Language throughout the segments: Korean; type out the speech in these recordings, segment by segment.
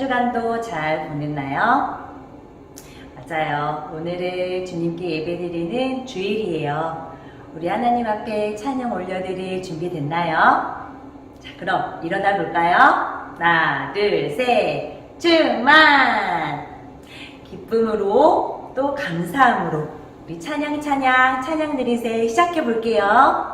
주간도 잘 보냈나요? 맞아요. 오늘은 주님께 예배드리는 주일이에요. 우리 하나님 앞에 찬양 올려드릴 준비 됐나요? 자, 그럼 일어나 볼까요? 하나, 둘, 셋, 충만! 기쁨으로 또 감사함으로 우리 찬양 드리세 시작해 볼게요.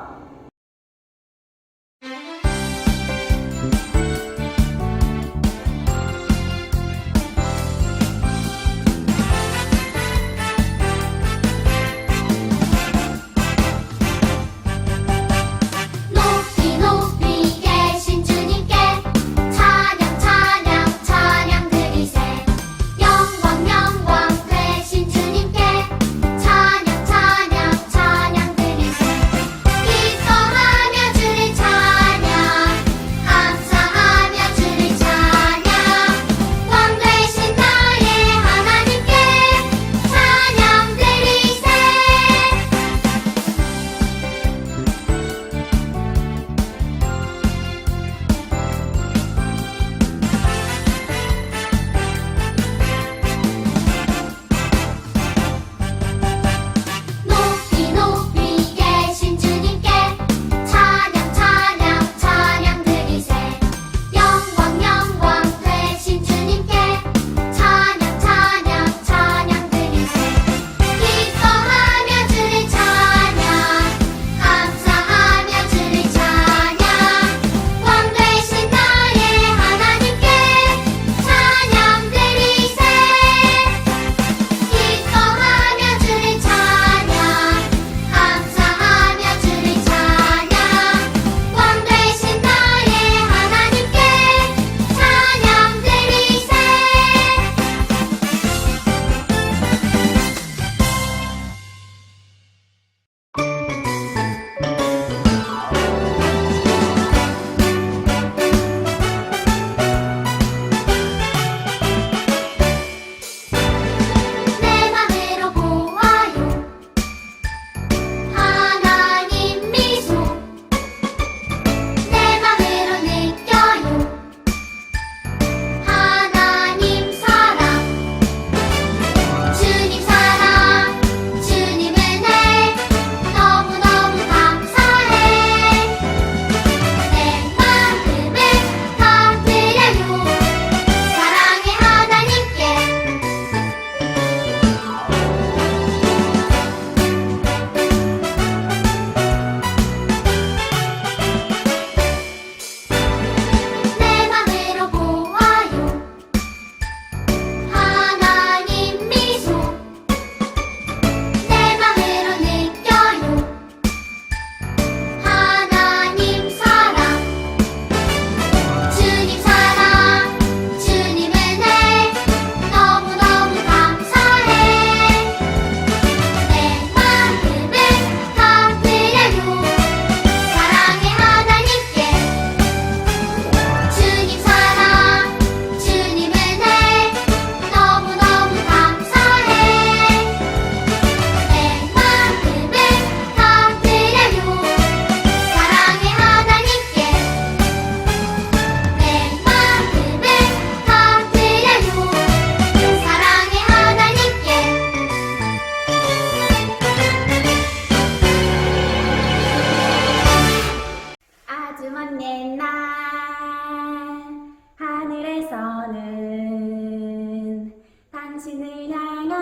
당신을 향한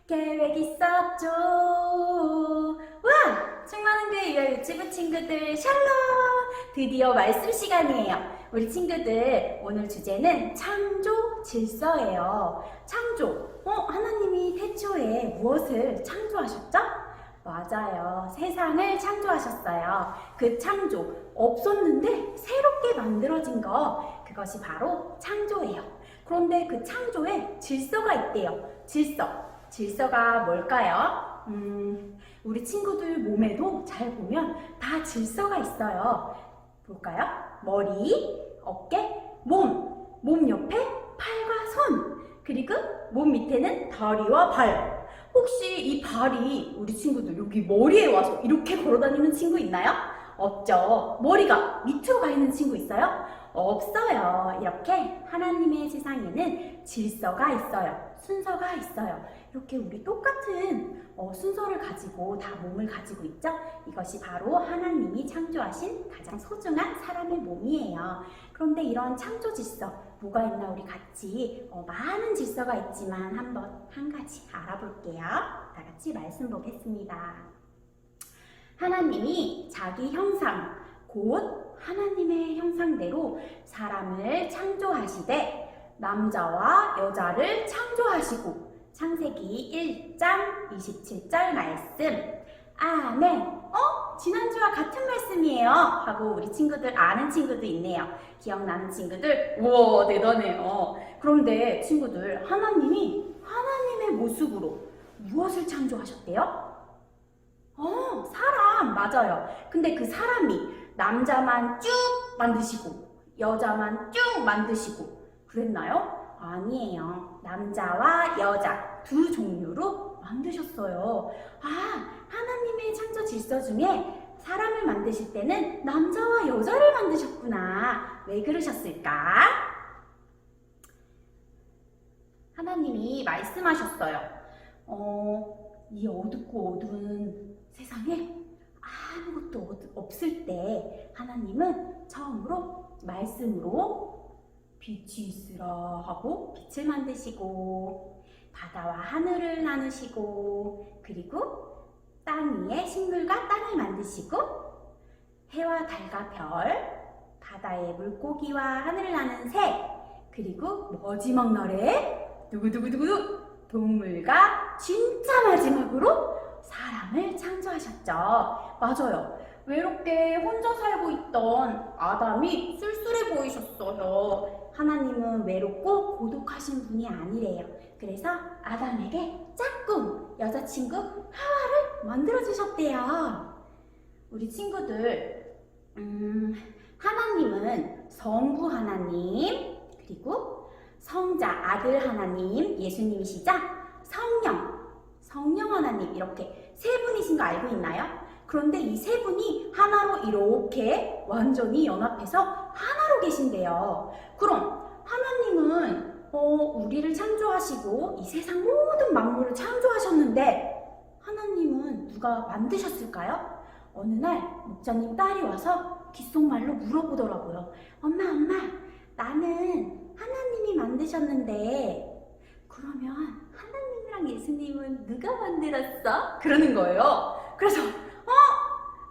계획 있었죠. 와! 충만한교회 유아 유치부 친구들 샬롬! 드디어 말씀 시간이에요. 우리 친구들 오늘 주제는 창조 질서예요. 창조. 하나님이 태초에 무엇을 창조하셨죠? 맞아요. 세상을 창조하셨어요. 그 창조, 없었는데 새롭게 만들어진 거, 그것이 바로 창조예요. 그런데 그 창조에 질서가 있대요. 질서가 뭘까요? 우리 친구들 몸에도 잘 보면 다 질서가 있어요. 볼까요? 머리, 어깨, 몸 옆에 팔과 손, 그리고 몸 밑에는 다리와 발. 혹시 이 발이 우리 친구들 여기 머리에 와서 이렇게 걸어다니는 친구 있나요? 없죠. 머리가 밑으로 가 있는 친구 있어요? 없어요. 이렇게 하나님의 세상에는 질서가 있어요. 순서가 있어요. 이렇게 우리 똑같은 순서를 가지고 다 몸을 가지고 있죠. 이것이 바로 하나님이 창조하신 가장 소중한 사람의 몸이에요. 그런데 이런 창조 질서 뭐가 있나 우리 같이 많은 질서가 있지만 한번 한 가지 알아볼게요. 다 같이 말씀 보겠습니다. 하나님이 자기 형상 곧 하나님의 형상대로 사람을 창조하시되 남자와 여자를 창조하시고 창세기 1장 27절 말씀. 아멘. 지난주와 같은 말씀이에요 하고 우리 친구들 아는 친구도 있네요. 기억나는 친구들? 우와 대단해요. 그런데 친구들 하나님이 하나님의 모습으로 무엇을 창조하셨대요? 사람 맞아요. 근데 그 사람이 남자만 쭉 만드시고 여자만 쭉 만드시고 그랬나요? 아니에요. 남자와 여자 두 종류로 만드셨어요. 하나님의 창조 질서 중에 사람을 만드실 때는 남자와 여자를 만드셨구나. 왜 그러셨을까? 하나님이 말씀하셨어요. 이 어둡고 어두운 세상에 아무것도 없을 때 하나님은 처음으로 말씀으로 빛이 있으라 하고 빛을 만드시고 바다와 하늘을 나누시고 그리고 땅 위에 식물과 땅을 만드시고 해와 달과 별, 바다의 물고기와 하늘을 나는 새 그리고 마지막 날에 두구두구두구 동물과 진짜 마지막으로 사람을 창조하셨죠. 맞아요. 외롭게 혼자 살고 있던 아담이 쓸쓸해 보이셨어요. 하나님은 외롭고 고독하신 분이 아니래요. 그래서 아담에게 짝꿍 여자친구 하와를 만들어주셨대요. 우리 친구들 하나님은 성부 하나님 그리고 성자 아들 하나님 예수님이시자 성령 하나님 이렇게 세 분이신 거 알고 있나요? 그런데 이 세 분이 하나로 이렇게 완전히 연합해서 하나로 계신대요. 그럼 하나님은 우리를 창조하시고 이 세상 모든 만물을 창조하셨는데 하나님은 누가 만드셨을까요? 어느 날 목자님 딸이 와서 귓속말로 물어보더라고요. 엄마 나는 하나님이 만드셨는데 그러면 하나님이랑 예수님은 누가 만들었어? 그러는 거예요. 그래서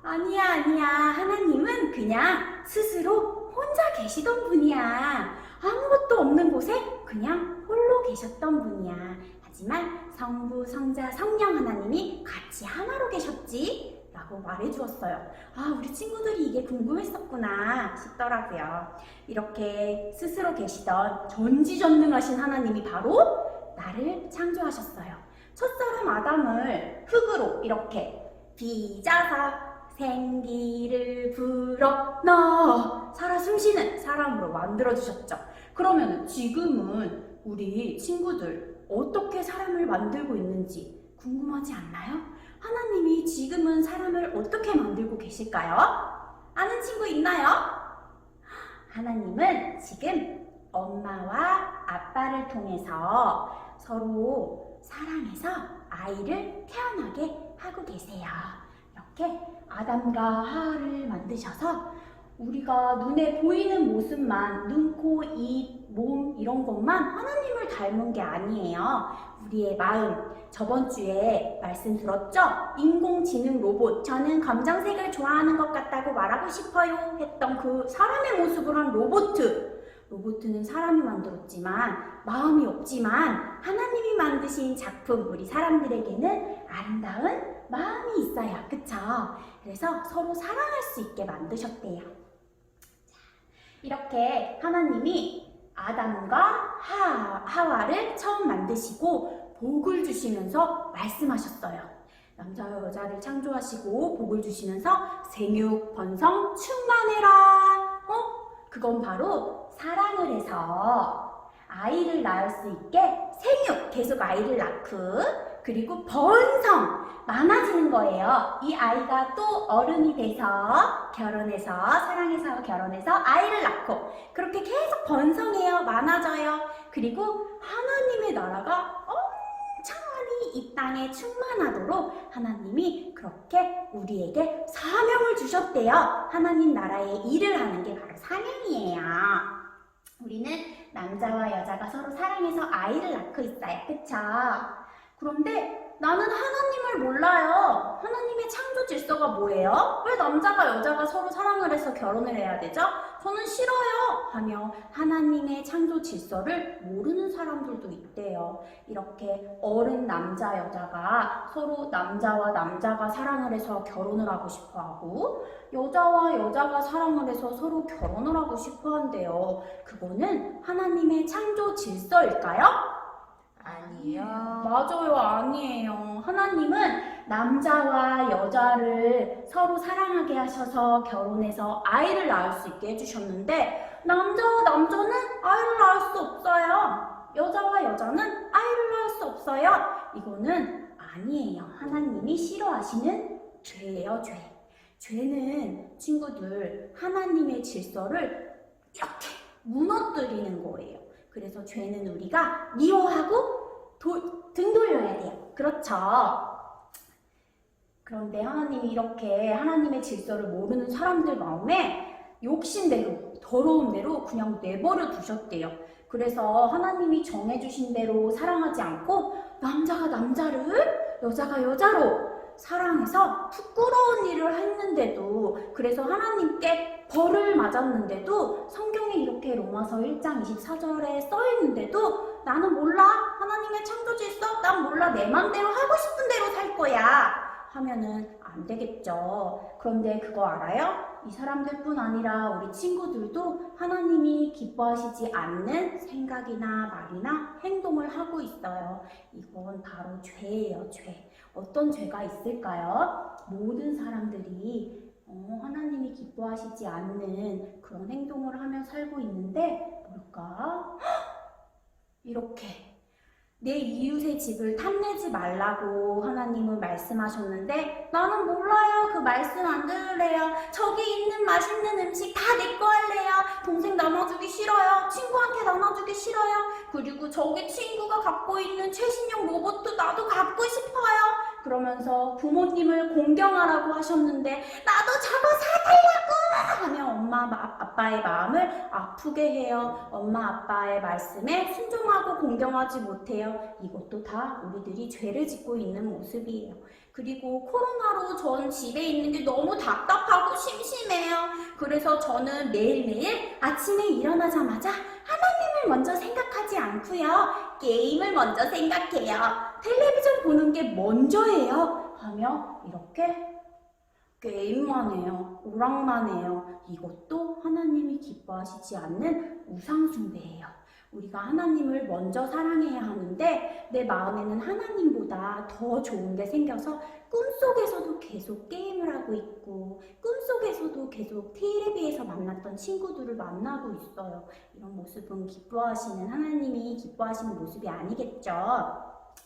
아니야 하나님은 그냥 스스로 혼자 계시던 분이야. 아무것도 없는 곳에 그냥 홀로 계셨던 분이야. 하지만 성부, 성자, 성령 하나님이 같이 하나로 계셨지 라고 말해주었어요. 우리 친구들이 이게 궁금했었구나 싶더라고요. 이렇게 스스로 계시던 전지전능하신 하나님이 바로 나를 창조하셨어요. 첫사람 아담을 흙으로 이렇게 빚어서 생기를 불어넣어 살아 숨쉬는 사람으로 만들어주셨죠. 그러면 지금은 우리 친구들 어떻게 사람을 만들고 있는지 궁금하지 않나요? 하나님이 지금은 사람을 어떻게 만들고 계실까요? 아는 친구 있나요? 하나님은 지금 엄마와 아빠를 통해서 서로 사랑해서 아이를 태어나게 하고 계세요. 이렇게 아담과 하와를 만드셔서 우리가 눈에 보이는 모습만 눈, 코, 입, 몸 이런 것만 하나님을 닮은 게 아니에요. 우리의 마음, 저번 주에 말씀 들었죠? 인공지능 로봇, 저는 검정색을 좋아하는 것 같다고 말하고 싶어요 했던 그 사람의 모습을 한 로봇은 사람이 만들었지만 마음이 없지만 하나님이 만드신 작품 우리 사람들에게는 아름다운 마음이 있어요. 그쵸? 그래서 서로 사랑할 수 있게 만드셨대요. 이렇게 하나님이 아담과 하와를 처음 만드시고 복을 주시면서 말씀하셨어요. 남자와 여자를 창조하시고 복을 주시면서 생육, 번성, 충만해라. 그건 바로 사랑을 해서 아이를 낳을 수 있게 생육, 계속 아이를 낳고 그리고 번성 많아지는 거예요. 이 아이가 또 어른이 돼서 결혼해서 사랑해서 결혼해서 아이를 낳고 그렇게 계속 번성해요. 많아져요. 그리고 하나님의 나라가 엄청 많이 이 땅에 충만하도록 하나님이 그렇게 우리에게 사명을 주셨대요. 하나님 나라의 일을 하는 게 바로 사명이에요. 우리는 남자와 여자가 서로 사랑해서 아이를 낳고 있어요. 그쵸? 그런데 나는 하나님을 몰라요. 하나님의 창조 질서가 뭐예요? 왜 남자가 여자가 서로 사랑을 해서 결혼을 해야 되죠? 저는 싫어요. 하며 하나님의 창조 질서를 모르는 사람들도 있대요. 이렇게 어른 남자 여자가 서로 남자와 남자가 사랑을 해서 결혼을 하고 싶어 하고 여자와 여자가 사랑을 해서 서로 결혼을 하고 싶어 한대요. 그거는 하나님의 창조 질서일까요? 아니요. 맞아요. 아니에요. 하나님은 남자와 여자를 서로 사랑하게 하셔서 결혼해서 아이를 낳을 수 있게 해주셨는데 남자와 남자는 아이를 낳을 수 없어요. 여자와 여자는 아이를 낳을 수 없어요. 이거는 아니에요. 하나님이 싫어하시는 죄예요. 죄. 죄는 친구들 하나님의 질서를 이렇게 무너뜨리는 거예요. 그래서 죄는 우리가 미워하고 등 돌려야 돼요. 그렇죠? 그런데 하나님이 이렇게 하나님의 질서를 모르는 사람들 마음에 욕심대로 더러운 대로 그냥 내버려 두셨대요. 그래서 하나님이 정해주신 대로 사랑하지 않고 남자가 남자를 여자가 여자로 사랑해서 부끄러운 일을 했는데도 그래서 하나님께 벌을 맞았는데도 성경에 이렇게 로마서 1장 24절에 써있는데도 나는 몰라 하나님의 창조 질서 난 몰라 내 맘대로 하고 싶은 대로 살 거야 하면은 안 되겠죠. 그런데 그거 알아요? 이 사람들뿐 아니라 우리 친구들도 하나님이 기뻐하시지 않는 생각이나 말이나 행동을 하고 있어요. 이건 바로 죄예요. 죄. 어떤 죄가 있을까요? 모든 사람들이 하나님이 기뻐하시지 않는 그런 행동을 하며 살고 있는데 뭘까? 이렇게 내 이웃의 집을 탐내지 말라고 하나님은 말씀하셨는데 나는 몰라요. 그 말씀 안 들을래요. 저기 있는 맛있는 음식 다 내 거 할래요. 동생 나눠주기 싫어요. 친구한테 나눠주기 싫어요. 그리고 저기 친구가 갖고 있는 최신형 로봇도 나도 갖고 싶어요. 그러면서 부모님을 공경하라고 하셨는데 나도 저거 사달라고 하며 엄마 아빠의 마음을 아프게 해요. 엄마 아빠의 말씀에 순종하고 공경하지 못해요. 이것도 다 우리들이 죄를 짓고 있는 모습이에요. 그리고 코로나로 전 집에 있는 게 너무 답답하고 심심해요. 그래서 저는 매일매일 아침에 일어나자마자 하나님을 먼저 생각하지 않고요. 게임을 먼저 생각해요. 텔레비전 보는 게 먼저예요. 하며 이렇게 게임만 해요. 오락만 해요. 이것도 하나님이 기뻐하시지 않는 우상숭배예요. 우리가 하나님을 먼저 사랑해야 하는데 내 마음에는 하나님보다 더 좋은 게 생겨서 꿈속에서도 계속 게임을 하고 있고 꿈속에서도 계속 TV에서 만났던 친구들을 만나고 있어요. 이런 모습은 기뻐하시는 하나님이 기뻐하시는 모습이 아니겠죠.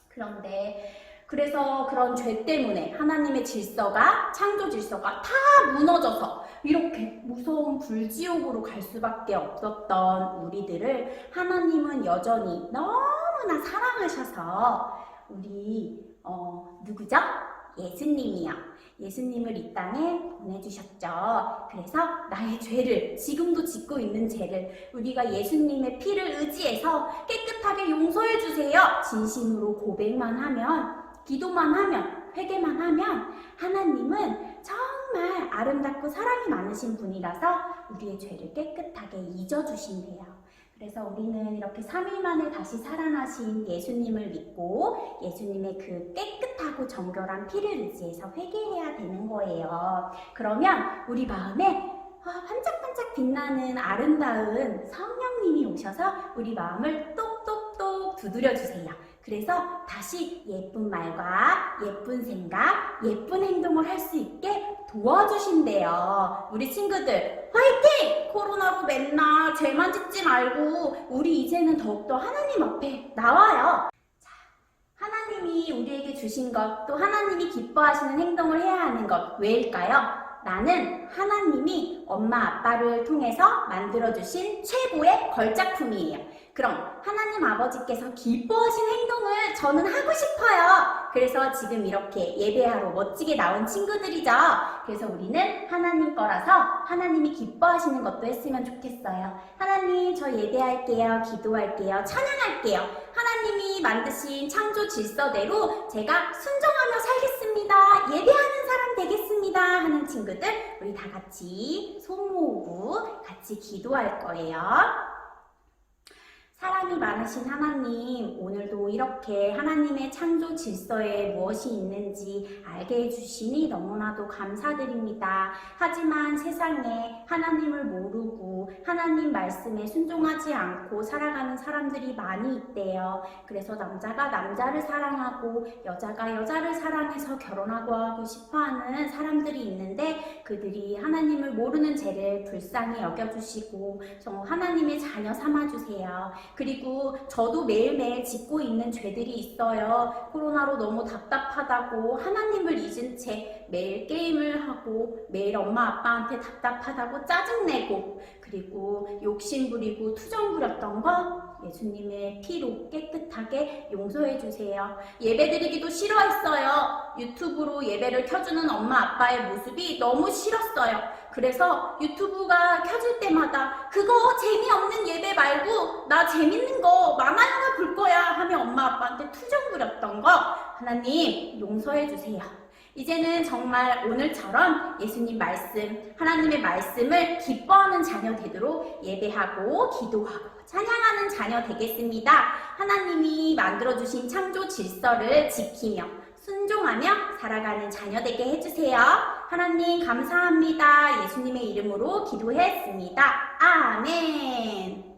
그런데 그래서 그런 죄 때문에 하나님의 질서가 창조 질서가 다 무너져서 이렇게 무서운 불지옥으로 갈 수밖에 없었던 우리들을 하나님은 여전히 너무나 사랑하셔서 우리 누구죠? 예수님이요. 예수님을 이 땅에 보내주셨죠. 그래서 나의 죄를 지금도 짓고 있는 죄를 우리가 예수님의 피를 의지해서 깨끗하게 용서해 주세요. 진심으로 고백만 하면 기도만 하면 회개만 하면 하나님은 정말 아름답고 사랑이 많으신 분이라서 우리의 죄를 깨끗하게 잊어주신대요. 그래서 우리는 이렇게 3일 만에 다시 살아나신 예수님을 믿고 예수님의 그 깨끗하고 정결한 피를 의지해서 회개해야 되는 거예요. 그러면 우리 마음에 반짝반짝 빛나는 아름다운 성령님이 오셔서 우리 마음을 똑똑똑 두드려 주세요. 그래서 다시 예쁜 말과 예쁜 생각, 예쁜 행동을 할 수 있게 도와주신대요. 우리 친구들 화이팅! 코로나로 맨날 죄만 짓지 말고 우리 이제는 더욱더 하나님 앞에 나와요. 자, 하나님이 우리에게 주신 것, 또 하나님이 기뻐하시는 행동을 해야 하는 것, 왜일까요? 나는 하나님이 엄마 아빠를 통해서 만들어주신 최고의 걸작품이에요. 그럼 하나님 아버지께서 기뻐하신 행동을 저는 하고 싶어요. 그래서 지금 이렇게 예배하러 멋지게 나온 친구들이죠. 그래서 우리는 하나님 거라서 하나님이 기뻐하시는 것도 했으면 좋겠어요. 하나님, 저 예배할게요. 기도할게요. 찬양할게요. 하나님이 만드신 창조 질서대로 제가 순종하며 살겠습니다. 예배하는 사람 되겠습니다. 하는 친구들, 우리 다 같이 손 모으고 같이 기도할 거예요. 사랑이 많으신 하나님, 오늘도 이렇게 하나님의 창조 질서에 무엇이 있는지 알게 해주시니 너무나도 감사드립니다. 하지만 세상에 하나님을 모르고 하나님 말씀에 순종하지 않고 살아가는 사람들이 많이 있대요. 그래서 남자가 남자를 사랑하고 여자가 여자를 사랑해서 결혼하고 하고 싶어하는 사람들이 있는데 그들이 하나님을 모르는 죄를 불쌍히 여겨주시고 하나님의 자녀 삼아주세요. 그리고 저도 매일매일 짓고 있는 죄들이 있어요. 코로나로 너무 답답하다고 하나님을 잊은 채 매일 게임을 하고 매일 엄마 아빠한테 답답하다고 짜증내고 그리고 욕심 부리고 투정 부렸던 거 예수님의 피로 깨끗하게 용서해 주세요. 예배드리기도 싫어했어요. 유튜브로 예배를 켜주는 엄마 아빠의 모습이 너무 싫었어요. 그래서 유튜브가 켜질 때마다 그거 재미없는 예배 말고 나 재밌는 거 마마영화 볼 거야 하며 엄마 아빠한테 투정 부렸던 거 하나님 용서해 주세요. 이제는 정말 오늘처럼 예수님 말씀, 하나님의 말씀을 기뻐하는 자녀 되도록 예배하고 기도하고 찬양하는 자녀 되겠습니다. 하나님이 만들어주신 창조 질서를 지키며 순종하며 살아가는 자녀 되게 해주세요. 하나님 감사합니다. 예수님의 이름으로 기도했습니다. 아멘.